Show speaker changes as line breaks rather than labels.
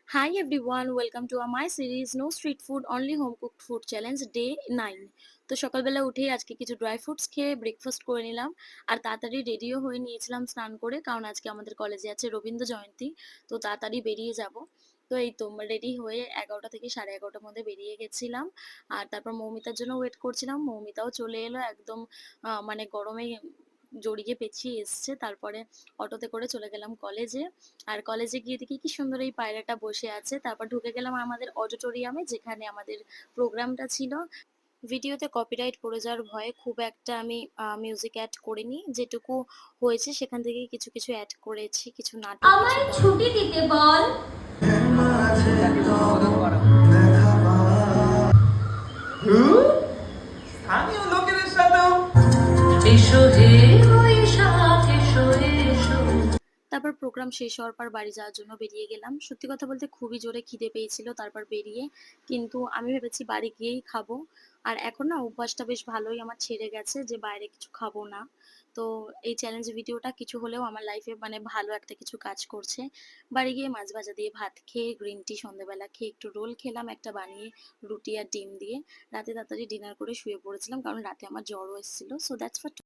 Hi everyone, welcome to my series No Street Food Only Home Cooked Food Challenge Day 9। তো সকালবেলা উঠেই আজকে কিছু ড্রাই ফ্রুটস খেয়ে ব্রেকফাস্ট করে নিলাম আর তাড়াতাড়ি রেডিও হয়ে নিয়েছিলাম স্নান করে, কারণ আজকে আমাদের কলেজে আছে রবীন্দ্র জয়ন্তী। তো তাড়াতাড়ি বেরিয়ে যাব। তো এই তো রেডি হয়ে 11টা থেকে 11:30টার মধ্যে বেরিয়ে গেছিলাম। আর তারপর মৌমিতার জন্য ওয়েট করছিলাম, মৌমিতাও চলে এলো একদম মানে গরমে জড়িয়ে পেঁচিয়ে এসছে। তারপরে অটোতে করে চলে গেলাম কলেজে। আর কলেজে গিয়ে দেখি কি সুন্দর এই পায়রাটা বসে আছে। তারপর ঢুকে গেলাম আমাদের অডিটোরিয়ামে, যেখানে আমাদের প্রোগ্রামটা ছিল। ভিডিওতে কপিরাইট পড়ে যাওয়ার ভয়ে খুব একটা আমি মিউজিক অ্যাড করিনি, যেটুকু হয়েছে সেখান থেকে কিছু কিছু অ্যাড করেছি, কিছু নাটক, কিছু
আমায়
গান।
ছুটি দিতে বল।
স্থানীয় লোকেদের সাথেও
এসো হে বৈশাখ এসো এসো।
তারপর প্রোগ্রাম শেষ হওয়ার পর বাড়ি যাওয়ার জন্য বেরিয়ে গেলাম। সত্যি কথা বলতে খুবই জোরে খিদে পেয়েছিল তারপর বেরিয়ে, কিন্তু আমি ভেবেছি বাড়ি গিয়েই খাবো। আর এখন না অভ্যাসটা বেশ ভালোই আমার ছেড়ে গেছে যে বাইরে কিছু খাবো না। তো এই চ্যালেঞ্জ ভিডিওটা কিছু হলেও আমার লাইফে মানে ভালো একটা কিছু কাজ করছে। বাড়ি গিয়ে মাছ ভাজা দিয়ে ভাত খেয়ে, গ্রিন টি সন্ধ্যাবেলা খেয়ে, একটু রোল খেলাম একটা বানিয়ে, রুটি আর ডিম দিয়ে। রাতে তাড়াতাড়ি ডিনার করে শুয়ে পড়েছিলাম, কারণ রাতে আমার জ্বরও এসেছিল। So that's